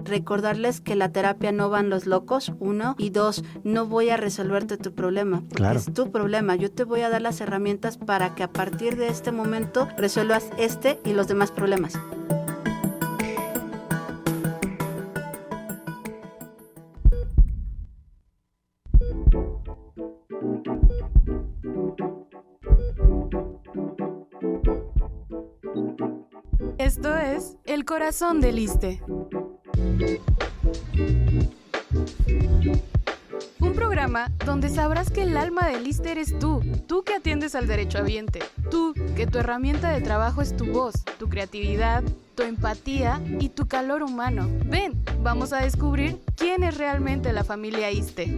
recordarles que la terapia no van los locos, 1, y 2, no voy a resolverte tu problema, porque Claro. es tu problema. Yo te voy a dar las herramientas para que a partir de este momento resuelvas este y los demás problemas. Esto es El Corazón del ISSSTE. Un programa donde sabrás que el alma del ISSSTE eres tú que atiendes al derechohabiente, tú que tu herramienta de trabajo es tu voz, tu creatividad, tu empatía y tu calor humano. Ven, vamos a descubrir quién es realmente la familia ISSSTE.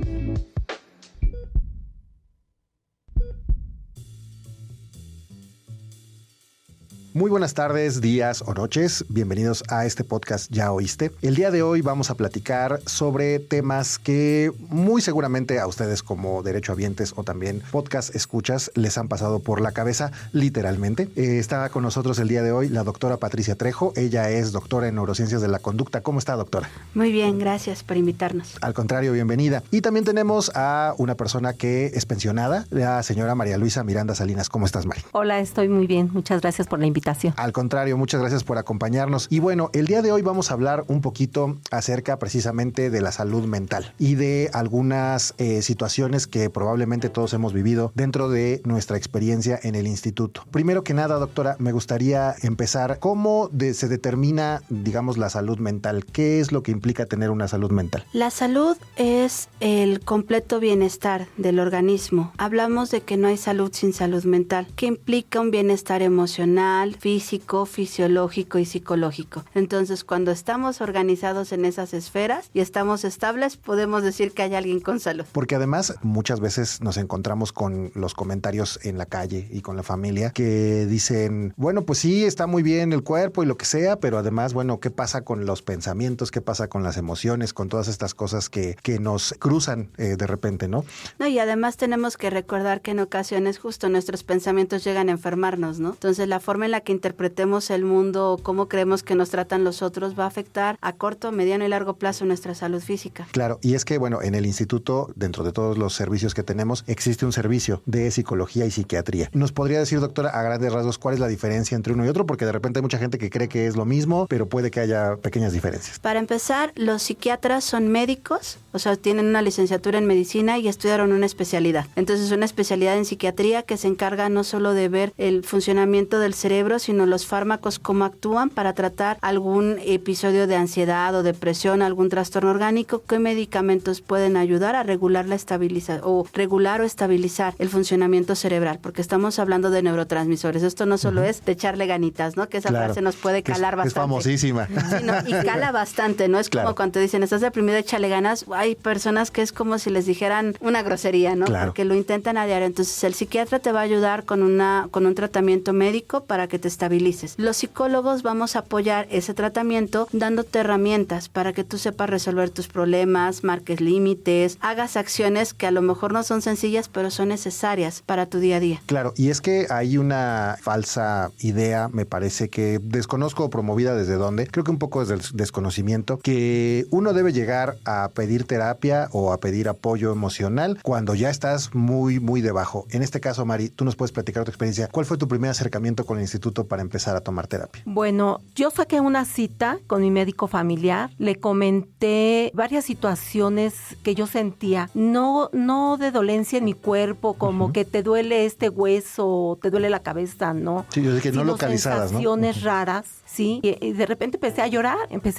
Muy buenas tardes, días o noches. Bienvenidos a este podcast Ya Oíste. El día de hoy vamos a platicar sobre temas que muy seguramente a ustedes como derechohabientes o también podcast escuchas les han pasado por la cabeza, literalmente. Está con nosotros el día de hoy la doctora Patricia Trejo. Ella es doctora en neurociencias de la conducta. ¿Cómo está, doctora? Muy bien, gracias por invitarnos. Al contrario, bienvenida. Y también tenemos a una persona que es pensionada, la señora María Luisa Miranda Salinas. ¿Cómo estás, Mari? Hola, estoy muy bien. Muchas gracias por la invitación. Al contrario, muchas gracias por acompañarnos. Y bueno, el día de hoy vamos a hablar un poquito acerca precisamente de la salud mental y de algunas situaciones que probablemente todos hemos vivido dentro de nuestra experiencia en el instituto. Primero que nada, doctora, me gustaría empezar. ¿Cómo se determina, digamos, la salud mental? ¿Qué es lo que implica tener una salud mental? La salud es el completo bienestar del organismo. Hablamos de que no hay salud sin salud mental, que implica un bienestar emocional, físico, fisiológico y psicológico. Entonces, cuando estamos organizados en esas esferas y estamos estables, podemos decir que hay alguien con salud. Porque además, muchas veces nos encontramos con los comentarios en la calle y con la familia que dicen, bueno, pues sí, está muy bien el cuerpo y lo que sea, pero además, bueno, ¿qué pasa con los pensamientos? ¿Qué pasa con las emociones? Con todas estas cosas que nos cruzan de repente, ¿no? No, y además tenemos que recordar que en ocasiones justo nuestros pensamientos llegan a enfermarnos, ¿no? Entonces, la forma en la que interpretemos el mundo o cómo creemos que nos tratan los otros va a afectar a corto, mediano y largo plazo nuestra salud física. Claro, y es que, bueno, en el instituto, dentro de todos los servicios que tenemos, existe un servicio de psicología y psiquiatría. ¿Nos podría decir, doctora, a grandes rasgos, cuál es la diferencia entre uno y otro? Porque de repente hay mucha gente que cree que es lo mismo, pero puede que haya pequeñas diferencias. Para empezar, los psiquiatras son médicos, o sea, tienen una licenciatura en medicina y estudiaron una especialidad. Entonces, una especialidad en psiquiatría que se encarga no solo de ver el funcionamiento del cerebro, sino los fármacos, cómo actúan para tratar algún episodio de ansiedad o depresión, algún trastorno orgánico, qué medicamentos pueden ayudar a regular regular o estabilizar el funcionamiento cerebral, porque estamos hablando de neurotransmisores. Esto no solo es de echarle ganitas, ¿no? Que esa frase nos puede calar bastante. Es famosísima. Sí, ¿no? Y cala bastante, ¿no? Es como cuando dicen, estás deprimido, échale ganas. Hay personas que es como si les dijeran una grosería, ¿no? Claro. Porque lo intentan a diario. Entonces, el psiquiatra te va a ayudar con un tratamiento médico para que te estabilices. Los psicólogos vamos a apoyar ese tratamiento dándote herramientas para que tú sepas resolver tus problemas, marques límites, hagas acciones que a lo mejor no son sencillas, pero son necesarias para tu día a día. Claro, y es que hay una falsa idea, me parece que desconozco promovida desde dónde, creo que un poco desde el desconocimiento, que uno debe llegar a pedir terapia o a pedir apoyo emocional cuando ya estás muy, muy debajo. En este caso, Mari, tú nos puedes platicar tu experiencia. ¿Cuál fue tu primer acercamiento con el instituto para empezar a tomar terapia? Bueno, yo saqué una cita con mi médico familiar, le comenté varias situaciones que yo sentía, no de dolencia en mi cuerpo, como que te duele este hueso, te duele la cabeza, ¿no? Sí, yo sé que no localizadas, ¿no? Sensaciones raras, sí, y de repente empecé a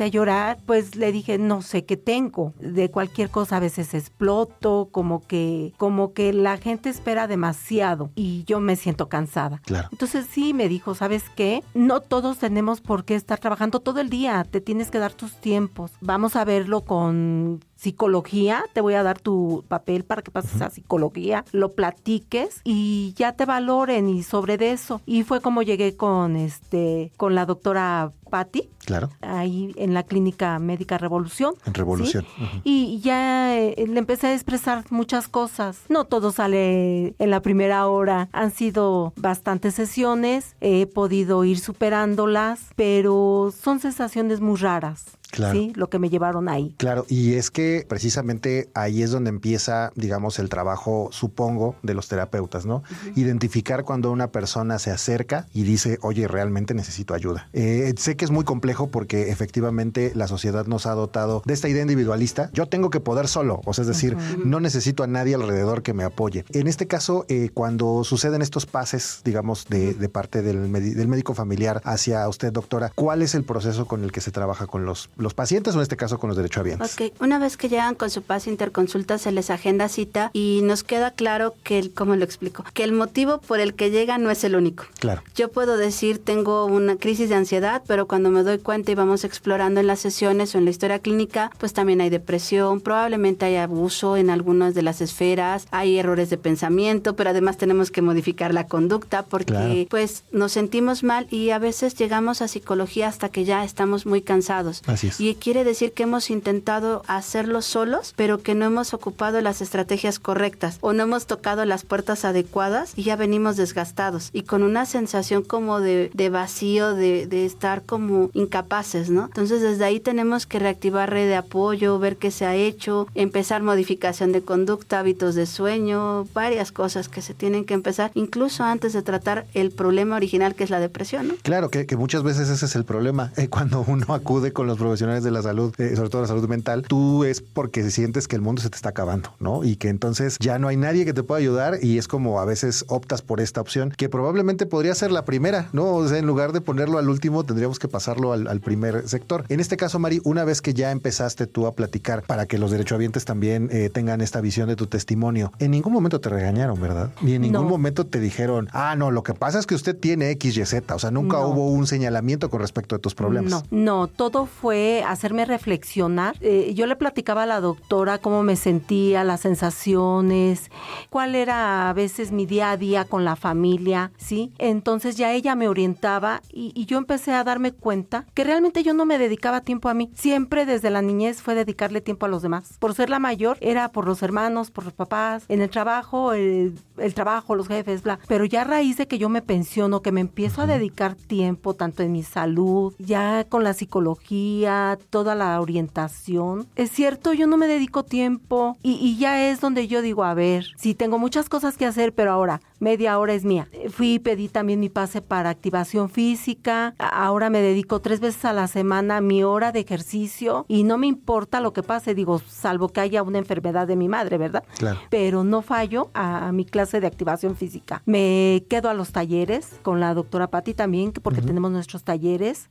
llorar, pues le dije, no sé qué tengo, de cualquier cosa a veces exploto, como que la gente espera demasiado y yo me siento cansada. Claro. Entonces sí, me dijo, ¿sabes qué? No todos tenemos por qué estar trabajando todo el día, te tienes que dar tus tiempos. Vamos a verlo con psicología, te voy a dar tu papel para que pases a psicología, lo platiques y ya te valoren y sobre de eso. Y fue como llegué con la doctora Patti, claro, ahí en la clínica médica Revolución. En Revolución. ¿Sí? Y ya le empecé a expresar muchas cosas. No todo sale en la primera hora. Han sido bastantes sesiones, he podido ir superándolas, pero son sensaciones muy raras. Claro. ¿sí? Lo que me llevaron ahí. Claro, y es que precisamente ahí es donde empieza, digamos, el trabajo, supongo, de los terapeutas, ¿no? Identificar cuando una persona se acerca y dice, oye, realmente necesito ayuda. Sé que es muy complejo porque efectivamente la sociedad nos ha dotado de esta idea individualista. Yo tengo que poder solo, o sea, es decir, no necesito a nadie alrededor que me apoye. En este caso, cuando suceden estos pases, digamos, de parte del médico familiar hacia usted, doctora, ¿cuál es el proceso con el que se trabaja con los pacientes o en este caso con los derechohabientes? Ok, una vez que llegan con su pase interconsulta se les agenda cita y nos queda claro que, ¿cómo lo explico? Que el motivo por el que llegan no es el único. Claro. Yo puedo decir tengo una crisis de ansiedad, pero cuando me doy cuenta y vamos explorando en las sesiones o en la historia clínica, pues también hay depresión, probablemente hay abuso en algunas de las esferas, hay errores de pensamiento, pero además tenemos que modificar la conducta porque pues nos sentimos mal y a veces llegamos a psicología hasta que ya estamos muy cansados. Así es. Y quiere decir que hemos intentado hacerlo solos, pero que no hemos ocupado las estrategias correctas o no hemos tocado las puertas adecuadas y ya venimos desgastados y con una sensación como de vacío, de estar como incapaces, ¿no? Entonces desde ahí tenemos que reactivar red de apoyo, ver qué se ha hecho, empezar modificación de conducta, hábitos de sueño, varias cosas que se tienen que empezar incluso antes de tratar el problema original que es la depresión, ¿no? Claro, que muchas veces ese es el problema. Cuando uno acude con los profesionales de la salud, sobre todo la salud mental, tú es porque sientes que el mundo se te está acabando, ¿no? Y que entonces ya no hay nadie que te pueda ayudar y es como a veces optas por esta opción que probablemente podría ser la primera, ¿no? O sea, en lugar de ponerlo al último, tendríamos que pasarlo al primer sector. En este caso, Mari, una vez que ya empezaste tú a platicar para que los derechohabientes también tengan esta visión de tu testimonio, en ningún momento te regañaron, ¿verdad? Ni en ningún momento te dijeron, no, lo que pasa es que usted tiene X, Y, Z. O sea, nunca hubo un señalamiento con respecto a tus problemas. No, todo fue hacerme reflexionar. Yo le platicaba a la doctora cómo me sentía, las sensaciones, cuál era a veces mi día a día con la familia, ¿sí? Entonces ya ella me orientaba y yo empecé a darme cuenta que realmente yo no me dedicaba tiempo a mí. Siempre desde la niñez fue dedicarle tiempo a los demás. Por ser la mayor, era por los hermanos, por los papás, en el trabajo, el trabajo, los jefes, bla. Pero ya a raíz de que yo me pensiono, que me empiezo a dedicar tiempo, tanto en mi salud, ya con la psicología, toda la orientación. Es cierto, yo no me dedico tiempo y ya es donde yo digo, a ver, sí tengo muchas cosas que hacer, pero ahora media hora es mía. Fui y pedí también mi pase para activación física. Ahora me dedico 3 veces a la semana a mi hora de ejercicio y no me importa lo que pase, digo, salvo que haya una enfermedad de mi madre, ¿verdad? Claro. Pero no fallo a mi clase de activación física. Me quedo a los talleres con la doctora Patti también, porque tenemos nuestros talleres.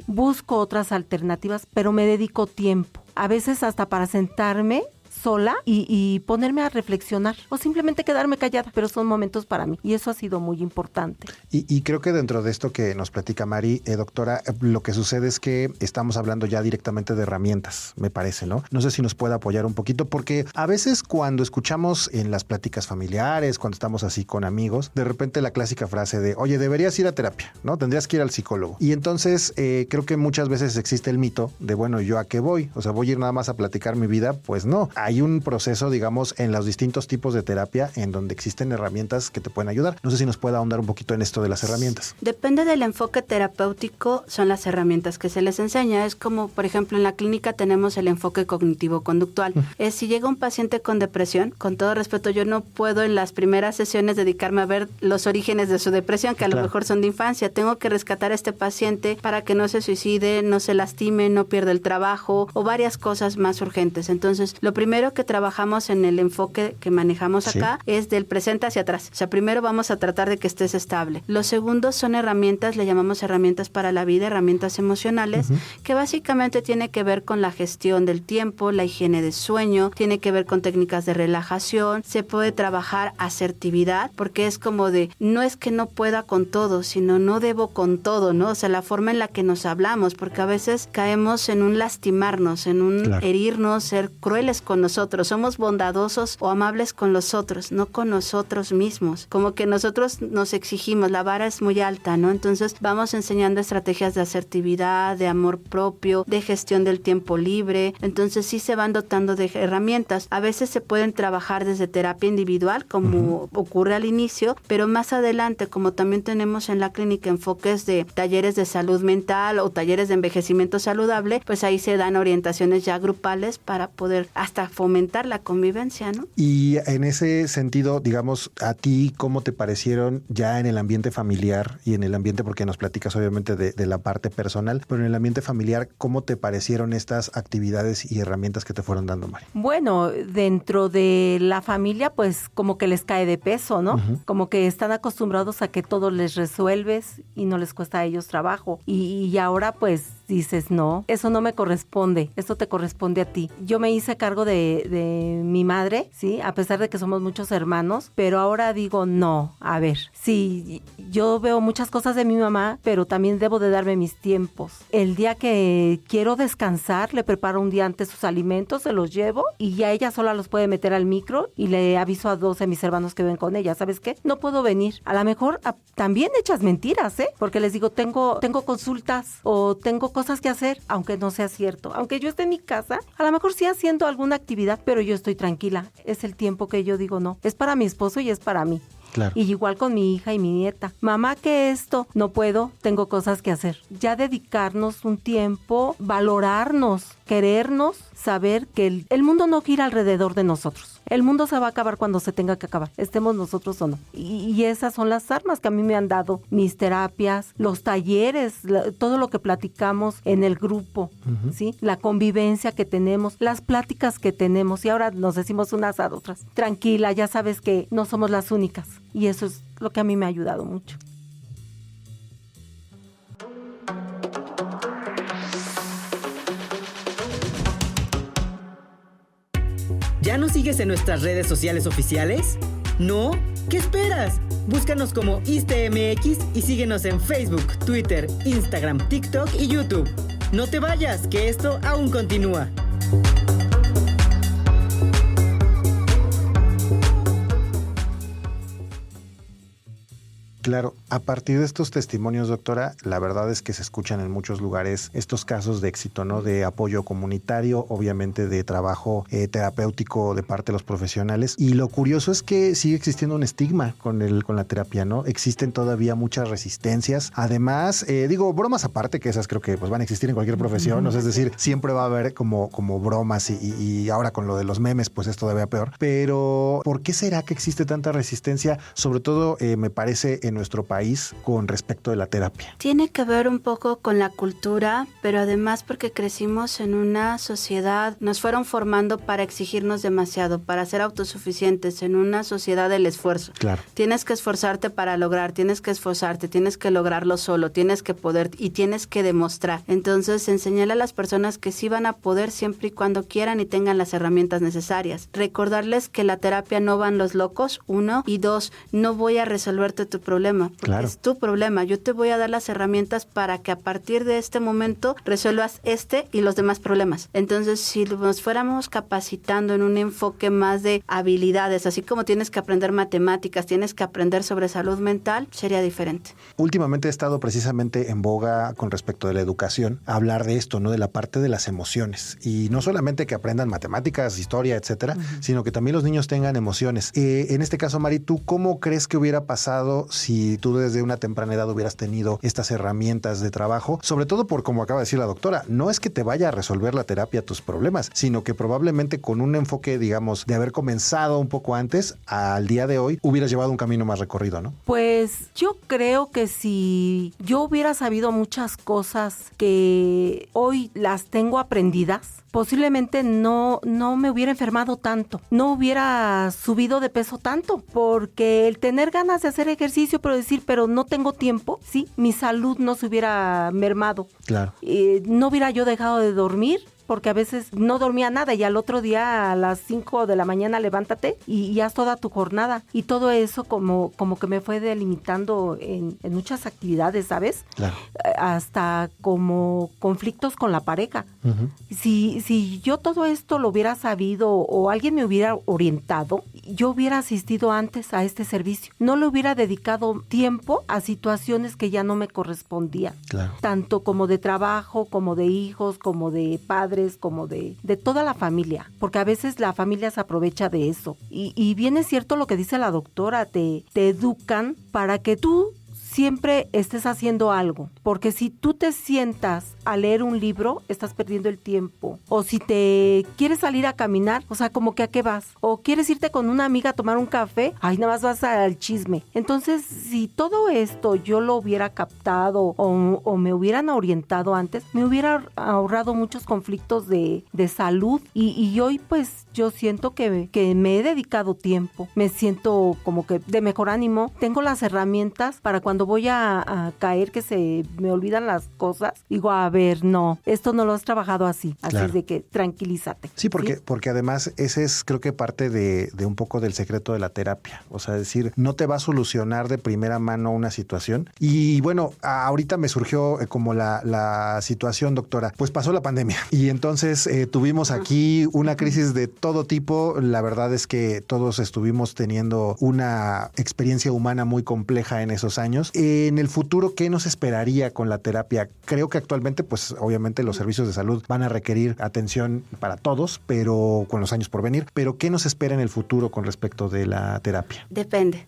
Busco otras alternativas, pero me dedico tiempo. A veces hasta para sentarme sola y ponerme a reflexionar o simplemente quedarme callada, pero son momentos para mí y eso ha sido muy importante. Y creo que dentro de esto que nos platica Mari, doctora, lo que sucede es que estamos hablando ya directamente de herramientas, me parece, ¿no? No sé si nos puede apoyar un poquito, porque a veces cuando escuchamos en las pláticas familiares, cuando estamos así con amigos, de repente la clásica frase de, oye, deberías ir a terapia, ¿no? Tendrías que ir al psicólogo. Y entonces creo que muchas veces existe el mito de, bueno, ¿yo a qué voy? O sea, ¿voy a ir nada más a platicar mi vida? Pues no. Hay un proceso, digamos, en los distintos tipos de terapia en donde existen herramientas que te pueden ayudar. No sé si nos puede ahondar un poquito en esto de las herramientas. Depende del enfoque terapéutico, son las herramientas que se les enseña. Es como, por ejemplo, en la clínica tenemos el enfoque cognitivo-conductual. Es si llega un paciente con depresión, con todo respeto, yo no puedo en las primeras sesiones dedicarme a ver los orígenes de su depresión, que a lo mejor son de infancia. Tengo que rescatar a este paciente para que no se suicide, no se lastime, no pierda el trabajo o varias cosas más urgentes. Entonces, lo primero que trabajamos en el enfoque que manejamos acá es del presente hacia atrás. O sea, primero vamos a tratar de que estés estable. Lo segundo son herramientas, le llamamos herramientas para la vida, herramientas emocionales, que básicamente tiene que ver con la gestión del tiempo, la higiene de sueño, tiene que ver con técnicas de relajación, se puede trabajar asertividad, porque es como de, no es que no pueda con todo, sino no debo con todo, ¿no? O sea, la forma en la que nos hablamos, porque a veces caemos en un lastimarnos, en un herirnos, ser crueles con nosotros nosotros, somos bondadosos o amables con los otros, no con nosotros mismos. Como que nosotros nos exigimos, la vara es muy alta, ¿no? Entonces vamos enseñando estrategias de asertividad, de amor propio, de gestión del tiempo libre. Entonces sí se van dotando de herramientas. A veces se pueden trabajar desde terapia individual, como ocurre al inicio, pero más adelante, como también tenemos en la clínica enfoques de talleres de salud mental o talleres de envejecimiento saludable, pues ahí se dan orientaciones ya grupales para poder hasta fomentar la convivencia, ¿no? Y en ese sentido, digamos, a ti, ¿cómo te parecieron ya en el ambiente familiar y en el ambiente, porque nos platicas obviamente de la parte personal, pero en el ambiente familiar, ¿cómo te parecieron estas actividades y herramientas que te fueron dando, Mari? Bueno, dentro de la familia, pues como que les cae de peso, ¿no? Como que están acostumbrados a que todo les resuelves y no les cuesta a ellos trabajo. Y ahora pues dices, no, eso no me corresponde, eso te corresponde a ti. Yo me hice cargo de mi madre, ¿sí? A pesar de que somos muchos hermanos, pero ahora digo, no, a ver, sí, yo veo muchas cosas de mi mamá, pero también debo de darme mis tiempos. El día que quiero descansar, le preparo un día antes sus alimentos, se los llevo y ya ella sola los puede meter al micro y le aviso a 2 de mis hermanos que ven con ella, ¿sabes qué? No puedo venir. A lo mejor también echas mentiras, ¿eh? Porque les digo, tengo consultas o tengo cosas que hacer, aunque no sea cierto. Aunque yo esté en mi casa, a lo mejor sí haciendo alguna actividad, pero yo estoy tranquila. Es el tiempo que yo digo, no, es para mi esposo y es para mí. Claro. Y igual con mi hija y mi nieta. Mamá, que esto no puedo, tengo cosas que hacer. Ya dedicarnos un tiempo, valorarnos, querernos, saber que el mundo no gira alrededor de nosotros. El mundo se va a acabar cuando se tenga que acabar, estemos nosotros o no. Y esas son las armas que a mí me han dado mis terapias, los talleres, todo lo que platicamos en el grupo, ¿sí? La convivencia que tenemos, las pláticas que tenemos. Y ahora nos decimos unas a otras, tranquila, ya sabes que no somos las únicas. Y eso es lo que a mí me ha ayudado mucho. ¿Ya nos sigues en nuestras redes sociales oficiales? ¿No? ¿Qué esperas? Búscanos como ISSSTEMX y síguenos en Facebook, Twitter, Instagram, TikTok y YouTube. No te vayas, que esto aún continúa. Claro, a partir de estos testimonios, doctora, la verdad es que se escuchan en muchos lugares estos casos de éxito, ¿no? De apoyo comunitario, obviamente de trabajo terapéutico de parte de los profesionales. Y lo curioso es que sigue existiendo un estigma con la terapia, ¿no? Existen todavía muchas resistencias. Además, bromas aparte, que esas creo que pues van a existir en cualquier profesión, ¿no? Es decir, siempre va a haber como bromas y ahora con lo de los memes, pues es todavía peor. Pero, ¿por qué será que existe tanta resistencia? Sobre todo, me parece, en nuestro país con respecto de la terapia. Tiene que ver un poco con la cultura, pero además porque crecimos en una sociedad, nos fueron formando para exigirnos demasiado, para ser autosuficientes, en una sociedad del esfuerzo. Claro. Tienes que esforzarte para lograr, tienes que esforzarte, tienes que lograrlo solo, tienes que poder y tienes que demostrar. Entonces, enseñarle a las personas que sí van a poder siempre y cuando quieran y tengan las herramientas necesarias. Recordarles que la terapia no van los locos, 1, y 2, no voy a resolverte tu problema, porque claro, es tu problema. Yo te voy a dar las herramientas para que a partir de este momento resuelvas este y los demás problemas. Entonces, si nos fuéramos capacitando en un enfoque más de habilidades, así como tienes que aprender matemáticas, tienes que aprender sobre salud mental, sería diferente. Últimamente he estado precisamente en boga con respecto de la educación, hablar de esto, ¿no? De la parte de las emociones. Y no solamente que aprendan matemáticas, historia, etcétera, sino que también los niños tengan emociones. En este caso, Mari, ¿tú cómo crees que hubiera pasado si tú desde una temprana edad hubieras tenido estas herramientas de trabajo? Sobre todo por, como acaba de decir la doctora, no es que te vaya a resolver la terapia tus problemas, sino que probablemente con un enfoque, digamos, de haber comenzado un poco antes, al día de hoy, hubieras llevado un camino más recorrido, ¿no? Pues yo creo que si yo hubiera sabido muchas cosas que hoy las tengo aprendidas, posiblemente no me hubiera enfermado tanto, no hubiera subido de peso tanto, porque el tener ganas de hacer ejercicio, pero no tengo tiempo, sí, mi salud no se hubiera mermado. Claro. No hubiera yo dejado de dormir, porque a veces no dormía nada y al otro día a las 5 de la mañana levántate y haz toda tu jornada. Y todo eso como que me fue delimitando en muchas actividades, ¿sabes? Claro. Hasta como conflictos con la pareja. Uh-huh. Si yo todo esto lo hubiera sabido o alguien me hubiera orientado, yo hubiera asistido antes a este servicio. No le hubiera dedicado tiempo a situaciones que ya no me correspondían. Claro. Tanto como de trabajo, como de hijos, como de padres, como de toda la familia, porque a veces la familia se aprovecha de eso. Y bien es cierto lo que dice la doctora, te educan para que tú siempre estés haciendo algo, porque si tú te sientas a leer un libro, estás perdiendo el tiempo. O si te quieres salir a caminar, o sea, como que ¿a qué vas? O quieres irte con una amiga a tomar un café, ay, nada más vas al chisme. Entonces, si todo esto yo lo hubiera captado o me hubieran orientado antes, me hubiera ahorrado muchos conflictos de salud y hoy pues yo siento que me he dedicado tiempo, me siento como que de mejor ánimo, tengo las herramientas para cuando voy a caer que se me olvidan las cosas, digo, a ver, no, esto no lo has trabajado así Claro. es de que tranquilízate. Sí, porque además ese es creo que parte de un poco del secreto de la terapia, o sea, decir, no te va a solucionar de primera mano una situación. Y bueno, ahorita me surgió como la situación, doctora, pues pasó la pandemia y entonces tuvimos aquí una crisis de todo tipo. La verdad es que todos estuvimos teniendo una experiencia humana muy compleja en esos años. En el futuro, ¿qué nos esperaría con la terapia? Creo que actualmente, pues obviamente los servicios de salud van a requerir atención para todos, pero con los años por venir. Pero ¿qué nos espera en el futuro con respecto de la terapia? Depende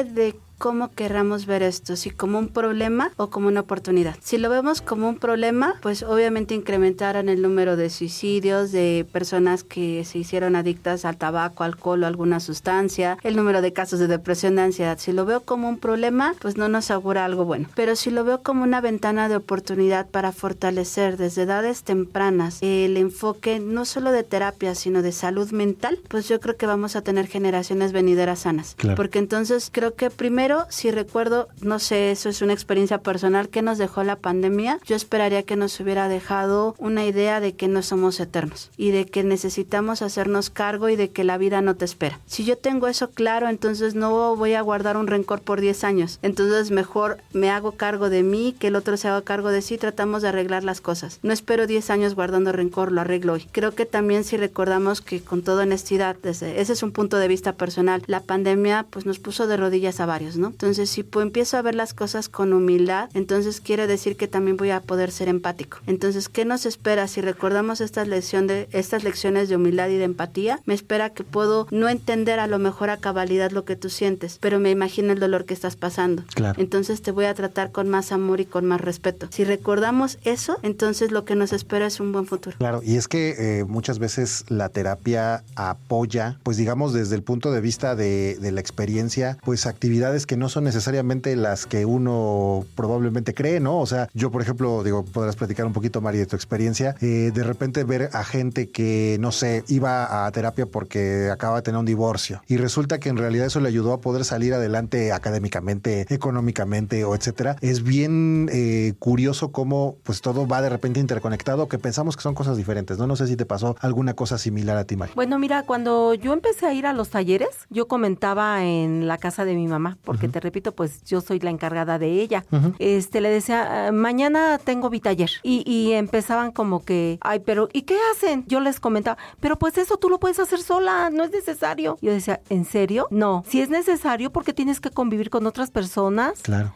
de cómo querramos ver esto, si como un problema o como una oportunidad. Si lo vemos como un problema, pues obviamente incrementarán el número de suicidios, de personas que se hicieron adictas al tabaco, alcohol o alguna sustancia, el número de casos de depresión, de ansiedad. Si lo veo como un problema, pues no nos augura algo bueno. Pero si lo veo como una ventana de oportunidad para fortalecer desde edades tempranas el enfoque no solo de terapia, sino de salud mental, pues yo creo que vamos a tener generaciones venideras sanas. Claro. Porque entonces creo que primero, si recuerdo, no sé, eso es una experiencia personal que nos dejó la pandemia, yo esperaría que nos hubiera dejado una idea de que no somos eternos y de que necesitamos hacernos cargo y de que la vida no te espera. Si yo tengo eso claro, entonces no voy a guardar un rencor por 10 años. Entonces mejor me hago cargo de mí, que el otro se haga cargo de sí, tratamos de arreglar las cosas. No espero 10 años guardando rencor, lo arreglo hoy. Creo que también si recordamos que con toda honestidad, ese es un punto de vista personal, la pandemia pues nos puso de rodillas a varios, ¿no? Entonces, si empiezo a ver las cosas con humildad, entonces quiere decir que también voy a poder ser empático. Entonces, ¿qué nos espera? Si recordamos estas lecciones de humildad y de empatía, me espera que puedo no entender a lo mejor a cabalidad lo que tú sientes, pero me imagino el dolor que estás pasando. Claro. Entonces, te voy a tratar con más amor y con más respeto. Si recordamos eso, entonces lo que nos espera es un buen futuro. Claro, y es que muchas veces la terapia apoya, pues digamos desde el punto de vista de la experiencia, pues actividades que no son necesariamente las que uno probablemente cree, ¿no? O sea, yo por ejemplo, digo, podrás platicar un poquito, Mari, de tu experiencia, de repente ver a gente que, no sé, iba a terapia porque acaba de tener un divorcio y resulta que en realidad eso le ayudó a poder salir adelante académicamente, económicamente o etcétera. Es bien curioso cómo pues todo va de repente interconectado, que pensamos que son cosas diferentes, ¿no? No sé si te pasó alguna cosa similar a ti, Mari. Bueno, mira, cuando yo empecé a ir a los talleres, yo comentaba en la casa de mi mamá, porque te repito, pues yo soy la encargada de ella. Le decía, mañana tengo mi taller. Y empezaban como que, ay, pero ¿y qué hacen? Yo les comentaba, pero pues eso tú lo puedes hacer sola, no es necesario. Yo decía, ¿en serio? No, si es necesario porque tienes que convivir con otras personas. Claro.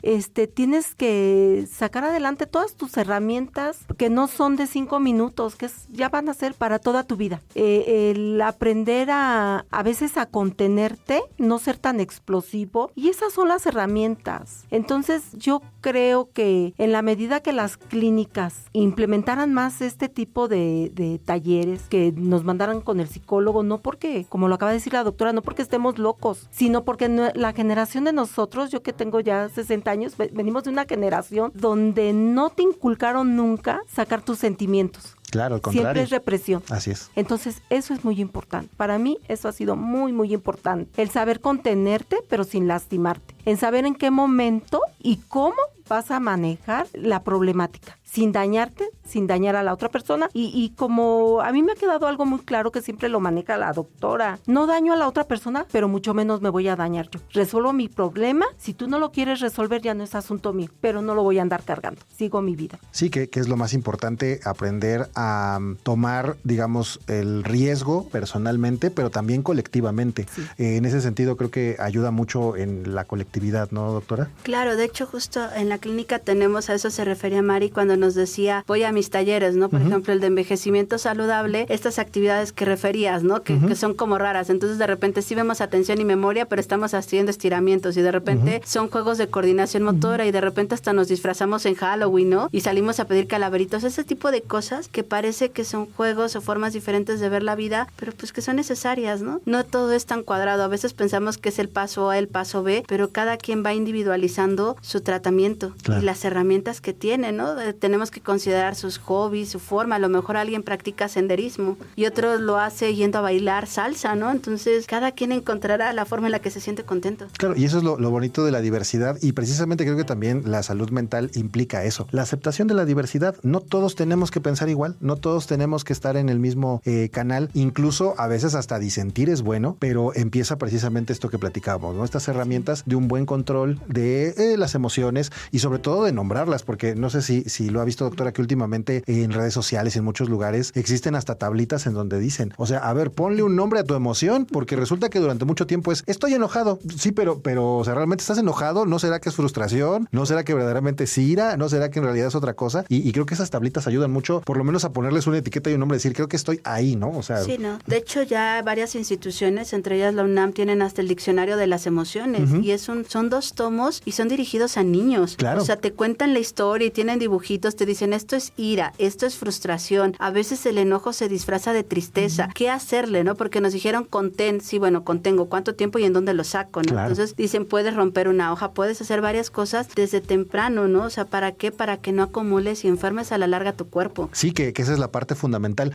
Tienes que sacar adelante todas tus herramientas que no son de 5 minutos, que ya van a ser para toda tu vida. El aprender a veces a contenerte, no ser tan explosivo, y esas son las herramientas. Entonces yo creo que en la medida que las clínicas implementaran más este tipo de talleres, que nos mandaran con el psicólogo, no porque, como lo acaba de decir la doctora, no porque estemos locos, sino porque la generación de nosotros, yo que tengo ya 60 años, venimos de una generación donde no te inculcaron nunca sacar tus sentimientos. Claro, al contrario. Siempre es represión. Así es. Entonces, eso es muy importante. Para mí, eso ha sido muy, muy importante. El saber contenerte, pero sin lastimarte. en saber en qué momento y cómo vas a manejar la problemática, sin dañarte, sin dañar a la otra persona. Y como a mí me ha quedado algo muy claro que siempre lo maneja la doctora, no daño a la otra persona, pero mucho menos me voy a dañar yo. Resuelvo mi problema, si tú no lo quieres resolver ya no es asunto mío, pero no lo voy a andar cargando, sigo mi vida. Sí, que es lo más importante, aprender a tomar, digamos, el riesgo personalmente, pero también colectivamente. Sí. En ese sentido creo que ayuda mucho en la colectividad, ¿no, doctora? Claro, de hecho justo en la clínica tenemos, a eso se refería Mari cuando nos decía, voy a mis talleres, ¿no? Por ejemplo, el de envejecimiento saludable, estas actividades que referías, ¿no? Que son como raras. Entonces, de repente sí vemos atención y memoria, pero estamos haciendo estiramientos y de repente son juegos de coordinación motora y de repente hasta nos disfrazamos en Halloween, ¿no? Y salimos a pedir calaveritos. Ese tipo de cosas que parece que son juegos o formas diferentes de ver la vida, pero pues que son necesarias, ¿no? No todo es tan cuadrado. A veces pensamos que es el paso A, el paso B, pero cada quien va individualizando su tratamiento y las herramientas que tiene, ¿no? Tenemos que considerar sus hobbies, su forma. A lo mejor alguien practica senderismo y otro lo hace yendo a bailar salsa, ¿no? Entonces, cada quien encontrará la forma en la que se siente contento. Claro, y eso es lo bonito de la diversidad, y precisamente creo que también la salud mental implica eso. La aceptación de la diversidad. No todos tenemos que pensar igual, no todos tenemos que estar en el mismo canal, incluso a veces hasta disentir es bueno, pero empieza precisamente esto que platicábamos, ¿no? Estas herramientas de un buen control de las emociones y sobre todo de nombrarlas, porque no sé si lo ha visto, doctora, que últimamente en redes sociales, en muchos lugares, existen hasta tablitas en donde dicen, o sea, a ver, ponle un nombre a tu emoción, porque resulta que durante mucho tiempo estoy enojado. Sí, pero, o sea, ¿realmente estás enojado? ¿No será que es frustración? ¿No será que verdaderamente es ira? ¿No será que en realidad es otra cosa? Y creo que esas tablitas ayudan mucho, por lo menos a ponerles una etiqueta y un nombre, decir, creo que estoy ahí, ¿no? O sea... Sí, ¿no? De hecho, ya varias instituciones, entre ellas la UNAM, tienen hasta el diccionario de las emociones, y son 2 tomos y son dirigidos a niños. Claro. O sea, te cuentan la historia y tienen dibujitos, te dicen, esto es ira, esto es frustración. A veces el enojo se disfraza de tristeza. ¿Qué hacerle, no? Porque nos dijeron contén, sí, bueno, contengo, ¿cuánto tiempo y en dónde lo saco, no? Claro. Entonces dicen, puedes romper una hoja, puedes hacer varias cosas desde temprano, ¿no? O sea, ¿para qué? Para que no acumules y enfermes a la larga tu cuerpo. Sí, que esa es la parte fundamental.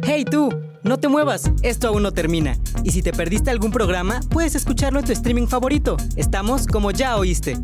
¡Hey tú! No te muevas, esto aún no termina. Y si te perdiste algún programa, puedes escucharlo en tu streaming favorito. Estamos como Ya Oíste.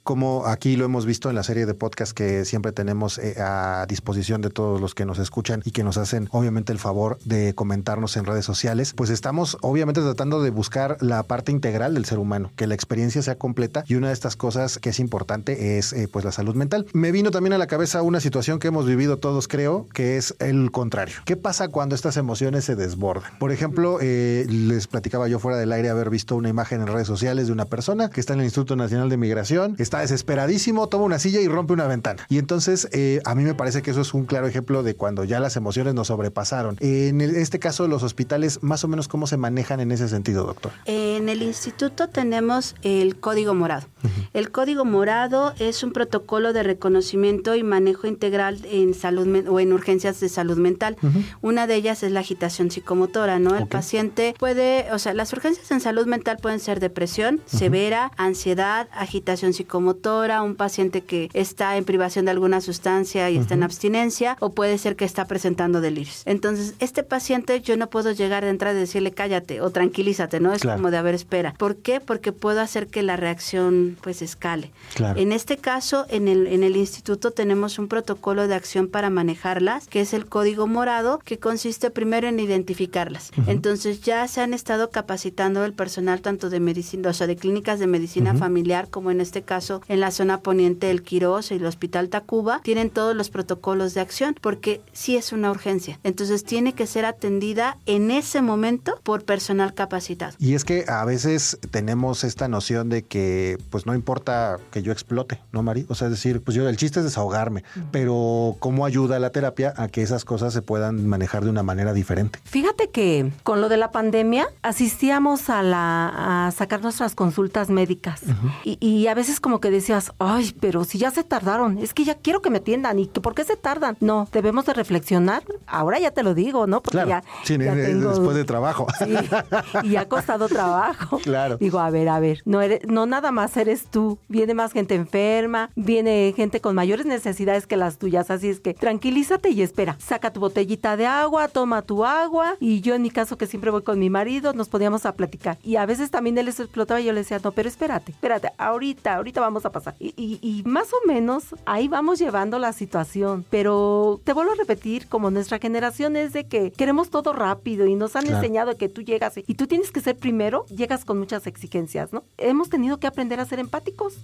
Como aquí lo hemos visto en la serie de podcast que siempre tenemos a disposición de todos los que nos escuchan y que nos hacen obviamente el favor de comentarnos en redes sociales, pues estamos obviamente tratando de buscar la parte integral del ser humano, que la experiencia sea completa, y una de estas cosas que es importante es pues la salud mental. Me vino también a la cabeza una situación que hemos vivido todos, creo, que es el contrario. ¿Qué pasa cuando estas emociones se desbordan? Por ejemplo, les platicaba yo fuera del aire haber visto una imagen en redes sociales de una persona que está en el Instituto Nacional de Migración, está desesperadísimo, toma una silla y rompe una ventana. Y entonces a mí me parece que eso es un claro ejemplo de cuando ya las emociones nos sobrepasaron. En este caso, los hospitales, más o menos, ¿cómo se manejan en ese sentido, doctor? En el instituto tenemos el Código Morado. El Código Morado es un protocolo de reconocimiento y manejo integral en salud o en urgencias de salud mental. Una de ellas es la agitación psicomotora, ¿no? El paciente puede, o sea, las urgencias en salud mental pueden ser depresión severa, ansiedad, agitación psicomotora, un paciente que está en privación de alguna sustancia y está en abstinencia, o puede ser que está presentando delirios. Entonces, este paciente yo no puedo llegar de entrada y decirle cállate o tranquilízate, ¿no? Es como de, a ver, espera. ¿Por qué? Porque puedo hacer que la reacción pues escale. En este caso, en el instituto tenemos un protocolo de acción para manejarlas, que es el Código Morado, que consiste primero en identificarlas. Entonces, ya se han estado capacitando el personal tanto de medicina, o sea, de clínicas de medicina familiar, como en este caso en la zona poniente del Quirós y el Hospital Tacuba, tienen todos los protocolos de acción, porque sí es una urgencia. Entonces tiene que ser atendida en ese momento por personal capacitado. Y es que a veces tenemos esta noción de que pues no importa que yo explote, ¿no, Mari? O sea, es decir, pues el chiste es desahogarme, pero ¿cómo ayuda la terapia a que esas cosas se puedan manejar de una manera diferente? Fíjate que con lo de la pandemia asistíamos a sacar nuestras consultas médicas y a veces como que decías, ay, pero si ya se tardaron, es que ya quiero que me atiendan, ¿y por qué se tardan? No, debemos de reflexionar ahora ya te lo digo, ¿no? Porque claro, sí, ya tengo, después de trabajo. Sí, y ha costado trabajo. Claro. Digo, a ver, no nada más eres tú, viene más gente enferma, viene gente con mayores necesidades que las tuyas, así es que tranquilízate y espera, saca tu botellita de agua, toma tu agua, y yo en mi caso que siempre voy con mi marido, nos poníamos a platicar, y a veces también él les explotaba y yo le decía, no, pero espérate, ahorita vamos a pasar, y más o menos ahí vamos llevando la situación, pero te vuelvo a repetir, como nuestra generación es de que queremos todo rápido y nos han enseñado que tú llegas y tú tienes que ser primero, llegas con muchas exigencias, ¿no? Hemos tenido que aprender a ser empáticos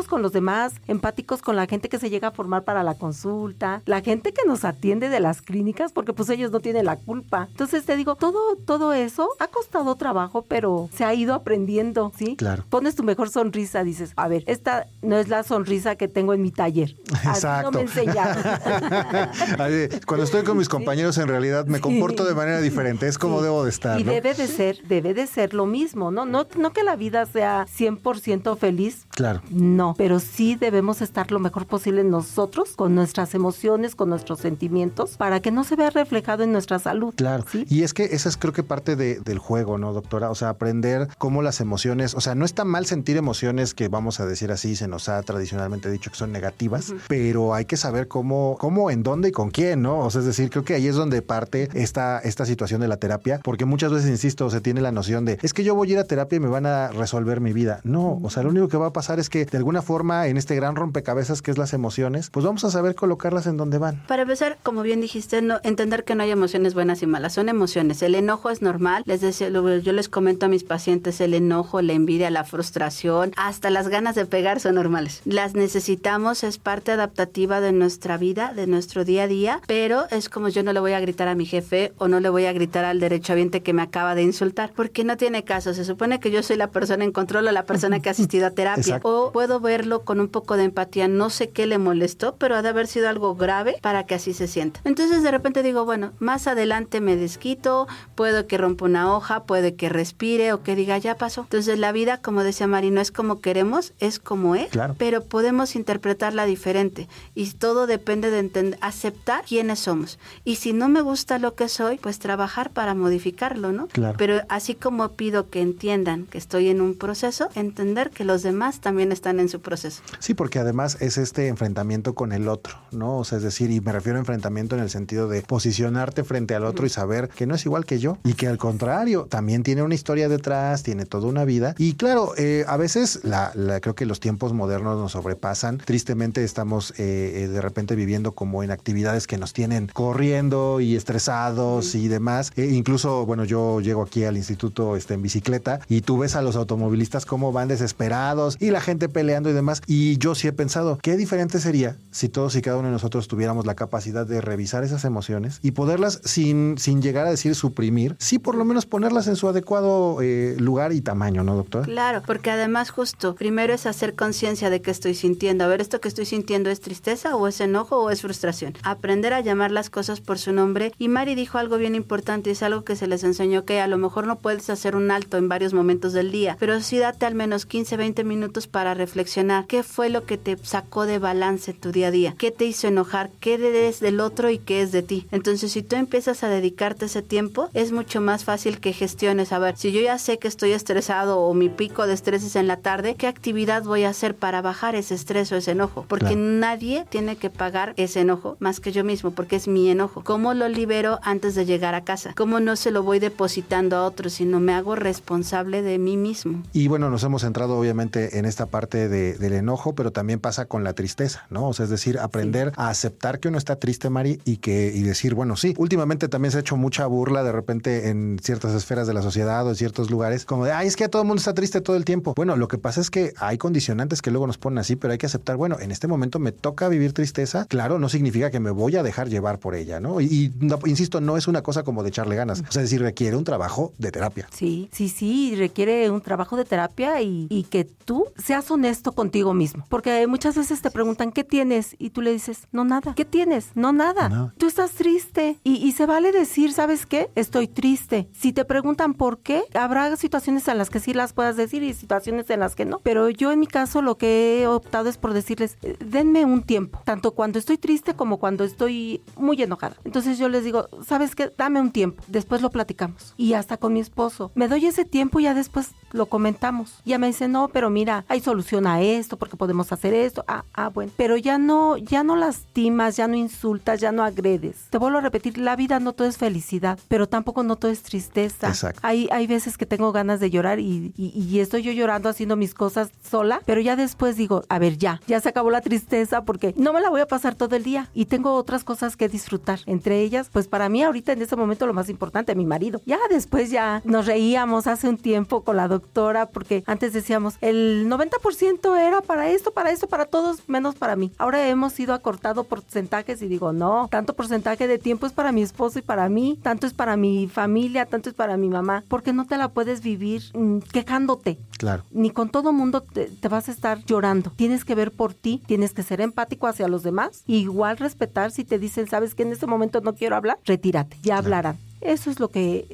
con los demás, empáticos con la gente que se llega a formar para la consulta, la gente que nos atiende de las clínicas, porque pues ellos no tienen la culpa. Entonces te digo, todo eso ha costado trabajo, pero se ha ido aprendiendo, ¿sí? Claro. Pones tu mejor sonrisa, dices, a ver, esta no es la sonrisa que tengo en mi taller. Así Exacto. no me enseñaron. Cuando estoy con mis compañeros, en realidad me comporto de manera diferente, es como debo de estar, y ¿no? debe de ser lo mismo, ¿no? No que la vida sea 100% feliz. Claro. No, pero sí debemos estar lo mejor posible nosotros, con nuestras emociones, con nuestros sentimientos, para que no se vea reflejado en nuestra salud. Claro. ¿Sí? Y es que esa es creo que parte del juego, ¿no, doctora? O sea, aprender cómo las emociones, o sea, no está mal sentir emociones que vamos a decir así, se nos ha tradicionalmente dicho que son negativas, pero hay que saber cómo, en dónde y con quién, ¿no? O sea, es decir, creo que ahí es donde parte esta situación de la terapia, porque muchas veces, insisto, se tiene la noción de, es que yo voy a ir a terapia y me van a resolver mi vida. No, o sea, lo único que va a pasar es que de alguna forma en este gran rompecabezas que es las emociones, pues vamos a saber colocarlas en donde van. Para empezar, como bien dijiste, entender que no hay emociones buenas y malas, son emociones. El enojo es normal, yo les comento a mis pacientes, el enojo, la envidia, la frustración, hasta las ganas de pegar son normales. Las necesitamos, es parte adaptativa de nuestra vida, de nuestro día a día, pero es como yo no le voy a gritar a mi jefe o no le voy a gritar al derechohabiente que me acaba de insultar, porque no tiene caso. Se supone que yo soy la persona en control o la persona que ha asistido a terapia. Exacto. O puedo verlo con un poco de empatía, no sé qué le molestó, pero ha de haber sido algo grave para que así se sienta. Entonces de repente digo, bueno, más adelante me desquito, puedo que rompa una hoja, puede que respire o que diga, ya pasó. Entonces la vida, como decía Mari, no es como queremos, es como es, claro, pero podemos interpretarla diferente y todo depende de aceptar quiénes somos. Y si no me gusta lo que soy, pues trabajar para modificarlo, ¿no? Claro. Pero así como pido que entiendan que estoy en un proceso, entender que los demás también están en su proceso. Sí, porque además es este enfrentamiento con el otro, ¿no? O sea, es decir, y me refiero a enfrentamiento en el sentido de posicionarte frente al otro y saber que no es igual que yo y que al contrario, también tiene una historia detrás, tiene toda una vida. Y claro, a veces creo que los tiempos modernos nos sobrepasan. Tristemente estamos de repente viviendo como en actividades que nos tienen corriendo y estresados y demás. Incluso, bueno, yo llego aquí al instituto en bicicleta y tú ves a los automovilistas cómo van desesperados y la gente peleando y demás. Y yo sí he pensado, qué diferente sería si todos y cada uno de nosotros tuviéramos la capacidad de revisar esas emociones y poderlas sin llegar a decir suprimir, sí por lo menos ponerlas en su adecuado lugar y tamaño, ¿no, doctora? Claro, porque además justo, primero es hacer conciencia de qué estoy sintiendo. A ver, ¿esto que estoy sintiendo es tristeza o es enojo o es frustración? Aprender a llamar las cosas por su nombre. Y Mari dijo algo bien importante, es algo que se les enseñó, que a lo mejor no puedes hacer un alto en varios momentos del día, pero sí date al menos 15, 20 minutos para reflexionar. ¿Qué fue lo que te sacó de balance en tu día a día? ¿Qué te hizo enojar? ¿Qué es del otro y qué es de ti? Entonces, si tú empiezas a dedicarte ese tiempo, es mucho más fácil que gestiones. A ver, si yo ya sé que estoy estresado o mi pico de estrés es en la tarde, ¿qué actividad voy a hacer para bajar ese estrés o ese enojo? Porque claro, nadie tiene que pagar ese enojo más que yo mismo, porque es mi enojo. ¿Cómo lo libero antes de llegar a casa? ¿Cómo no se lo voy depositando a otros, sino me hago responsable de mí mismo? Y bueno, nos hemos centrado obviamente en esta parte del enojo, pero también pasa con la tristeza, ¿no? O sea, es decir, aprender a aceptar que uno está triste, Mari, y decir, bueno, sí, últimamente también se ha hecho mucha burla de repente en ciertas esferas de la sociedad o en ciertos lugares, como de, ay, es que todo el mundo está triste todo el tiempo. Bueno, lo que pasa es que hay condicionantes que luego nos ponen así, pero hay que aceptar, bueno, en este momento me toca vivir tristeza, claro, no significa que me voy a dejar llevar por ella, ¿no? Y no, insisto, no es una cosa como de echarle ganas, o sea, es decir, requiere un trabajo de terapia. Sí, requiere un trabajo de terapia y que tú seas honesto contigo mismo, porque muchas veces te preguntan, ¿qué tienes? Y tú le dices, no, nada. ¿Qué tienes? No, nada. No. Tú estás triste y se vale decir, ¿sabes qué? Estoy triste. Si te preguntan por qué, habrá situaciones en las que sí las puedas decir y situaciones en las que no, pero yo en mi caso lo que he optado es por decirles, denme un tiempo, tanto cuando estoy triste como cuando estoy muy enojada. nada. Entonces yo les digo, ¿sabes qué? Dame un tiempo, después lo platicamos. Y hasta con mi esposo, me doy ese tiempo y ya después lo comentamos. Ya me dice, no, pero mira, hay solución a esto, porque podemos hacer esto. Bueno. Pero ya no lastimas, ya no insultas, ya no agredes. Te vuelvo a repetir, la vida no todo es felicidad, pero tampoco no todo es tristeza. Exacto. Hay veces que tengo ganas de llorar y estoy yo llorando haciendo mis cosas sola, pero ya después digo, a ver, ya se acabó la tristeza porque no me la voy a pasar todo el día y tengo otras cosas que disfrutar. Entre ellas, pues para mí ahorita en este momento lo más importante, mi marido. Ya después ya nos reíamos hace un tiempo con la doctora porque antes decíamos, el 90% era para esto, para todos, menos para mí. Ahora hemos ido acortado porcentajes y digo, no, tanto porcentaje de tiempo es para mi esposo y para mí, tanto es para mi familia, tanto es para mi mamá, porque no te la puedes vivir quejándote. Claro. Ni con todo mundo te vas a estar llorando. Tienes que ver por ti, tienes que ser empático hacia los demás, igual respetar si te dicen, ¿sabes qué? En este momento no quiero hablar, retírate, ya hablarán. Eso es lo que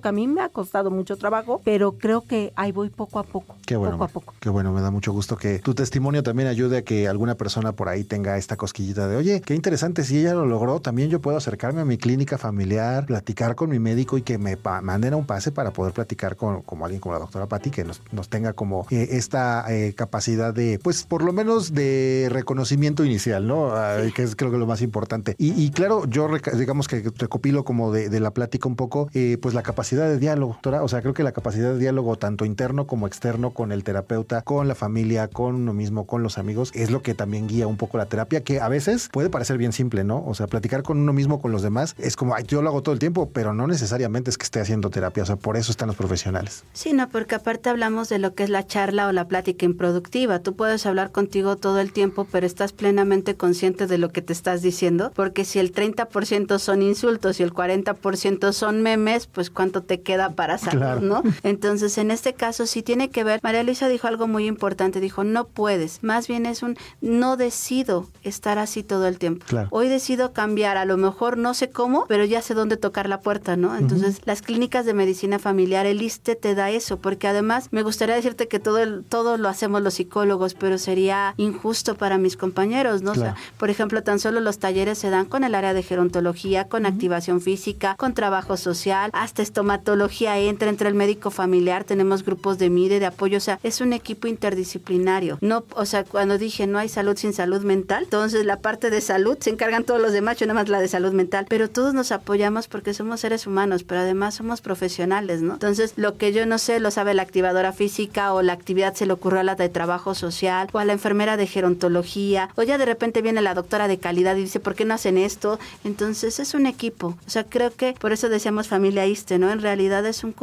a mí me ha costado mucho trabajo, pero creo que ahí voy poco a poco. Qué bueno, poco a poco. Qué bueno, me da mucho gusto que tu testimonio también ayude a que alguna persona por ahí tenga esta cosquillita de, oye, qué interesante, si ella lo logró, también yo puedo acercarme a mi clínica familiar, platicar con mi médico y que me manden a un pase para poder platicar como alguien como la doctora Pati, que nos tenga como esta capacidad de, pues por lo menos de reconocimiento inicial, ¿no? Sí. Que es creo que lo más importante. Y claro, yo digamos que recopilo como de la plática un poco, pues la capacidad de diálogo, doctora. O sea, creo que la capacidad de diálogo tanto interno como externo con el terapeuta, con la familia, con uno mismo, con los amigos, es lo que también guía un poco la terapia, que a veces puede parecer bien simple, ¿no? O sea, platicar con uno mismo, con los demás, es como, ay, yo lo hago todo el tiempo, pero no necesariamente es que esté haciendo terapia. O sea, por eso están los profesionales. Sí, no, porque aparte hablamos de lo que es la charla o la plática improductiva. Tú puedes hablar contigo todo el tiempo, pero estás plenamente consciente de lo que te estás diciendo, porque si el 30% son insultos y el 40% son memes, pues cuánto te queda para salir, claro, ¿no? Entonces, en este caso sí tiene que ver, María Luisa dijo algo muy importante, dijo, no puedes, más bien es no decido estar así todo el tiempo. Claro. Hoy decido cambiar, a lo mejor no sé cómo, pero ya sé dónde tocar la puerta, ¿no? Entonces, las clínicas de medicina familiar, el ISSSTE te da eso, porque además me gustaría decirte que todo lo hacemos los psicólogos, pero sería injusto para mis compañeros, ¿no? Claro. O sea, por ejemplo, tan solo los talleres se dan con el área de gerontología, con activación física, con trabajo social, hasta estomatología entra entre el médico familiar, tenemos grupos de MIDE, de apoyo, o sea, es un equipo interdisciplinario. No, o sea, cuando dije no hay salud sin salud mental, entonces la parte de salud se encargan todos los demás, yo nada más la de salud mental, pero todos nos apoyamos porque somos seres humanos, pero además somos profesionales, ¿no? Entonces, lo que yo no sé, lo sabe la activadora física o la actividad se le ocurrió a la de trabajo social o a la enfermera de gerontología, o ya de repente viene la doctora de calidad y dice, ¿por qué no hacen esto? Entonces, es un equipo. O sea, creo que por eso decíamos familia ISSSTE, ¿no? En realidad es un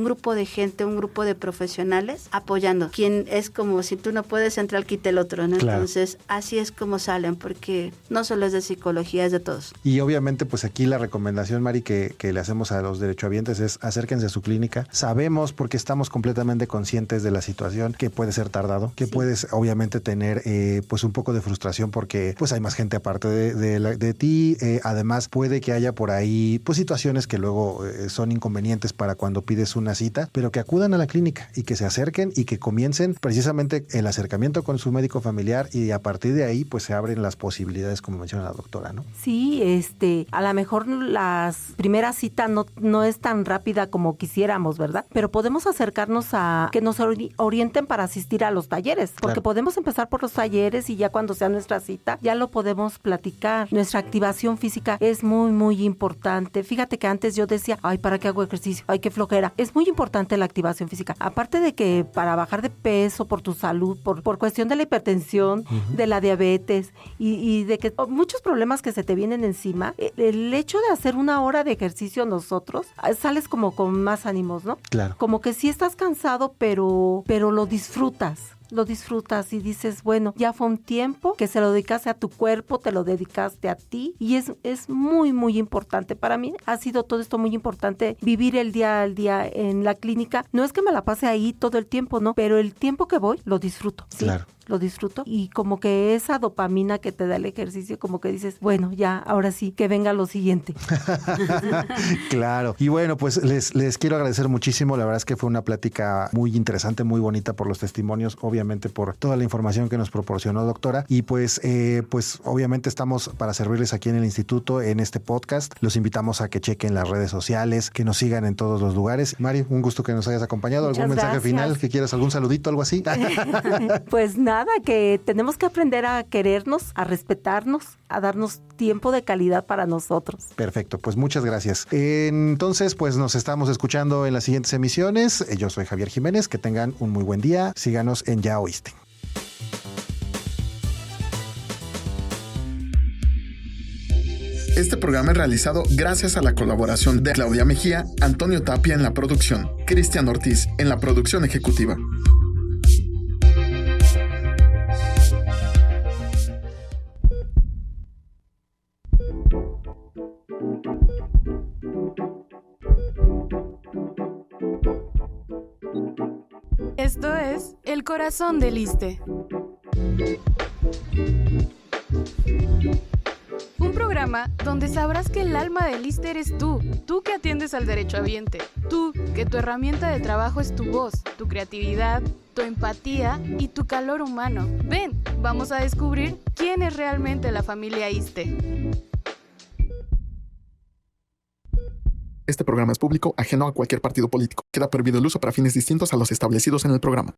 grupo de gente, un grupo de profesionales apoyando. Quien es como si tú no puedes entrar, quita el otro, ¿no? Claro. Entonces, así es como salen, porque no solo es de psicología, es de todos. Y obviamente, pues aquí la recomendación, Mari, que le hacemos a los derechohabientes es acérquense a su clínica. Sabemos, porque estamos completamente conscientes de la situación, que puede ser tardado, que puedes obviamente tener pues un poco de frustración porque pues hay más gente aparte de ti. Además, puede que haya por ahí pues situaciones que luego son inconvenientes para cuando pides una cita, pero que acudan a la clínica y que se acerquen y que comiencen precisamente el acercamiento con su médico familiar y a partir de ahí pues se abren las posibilidades, como menciona la doctora, ¿no? Sí, a lo mejor las primeras citas no es tan rápida como quisiéramos, ¿verdad? Pero podemos acercarnos a que nos orienten para asistir a los talleres, porque claro, podemos empezar por los talleres y ya cuando sea nuestra cita, ya lo podemos platicar. Nuestra activación física es muy, muy importante. Fíjate que antes yo decía, ay, ¿para qué hago ejercicio? Ay, qué flojera. Es muy importante la activación física. Aparte de que para bajar de peso, por tu salud, por cuestión de la hipertensión, de la diabetes y de que muchos problemas que se te vienen encima, el hecho de hacer una hora de ejercicio nosotros, sales como con más ánimos, ¿no? Claro. Como que sí estás cansado, pero lo disfrutas. Lo disfrutas y dices, bueno, ya fue un tiempo que se lo dedicaste a tu cuerpo, te lo dedicaste a ti y es muy, muy importante. Para mí ha sido todo esto muy importante, vivir el día al día en la clínica. No es que me la pase ahí todo el tiempo, ¿no? Pero el tiempo que voy, lo disfruto. ¿Sí? Claro. lo disfruto y como que esa dopamina que te da el ejercicio, como que dices, bueno, ya, ahora sí, que venga lo siguiente. Claro. Y bueno, pues les quiero agradecer muchísimo. La verdad es que fue una plática muy interesante, muy bonita por los testimonios, obviamente por toda la información que nos proporcionó, doctora. Y pues obviamente estamos para servirles aquí en el instituto, en este podcast. Los invitamos a que chequen las redes sociales, que nos sigan en todos los lugares. Mari, un gusto que nos hayas acompañado. ¿Algún Muchas mensaje gracias. final que quieras? ¿Algún saludito, algo así? Pues nada, que tenemos que aprender a querernos, a respetarnos, a darnos tiempo de calidad para nosotros. Perfecto, pues muchas gracias. Entonces, pues nos estamos escuchando en las siguientes emisiones. Yo soy Javier Jiménez, que tengan un muy buen día. Síganos en Ya Oíste. Este programa es realizado gracias a la colaboración de Claudia Mejía, Antonio Tapia en la producción, Cristian Ortiz en la producción ejecutiva. Esto es El Corazón del ISSSTE. Un programa donde sabrás que el alma del ISSSTE eres tú que atiendes al derechohabiente, tú que tu herramienta de trabajo es tu voz, tu creatividad, tu empatía y tu calor humano. Ven, vamos a descubrir quién es realmente la familia ISSSTE. Este programa es público, ajeno a cualquier partido político. Queda prohibido el uso para fines distintos a los establecidos en el programa.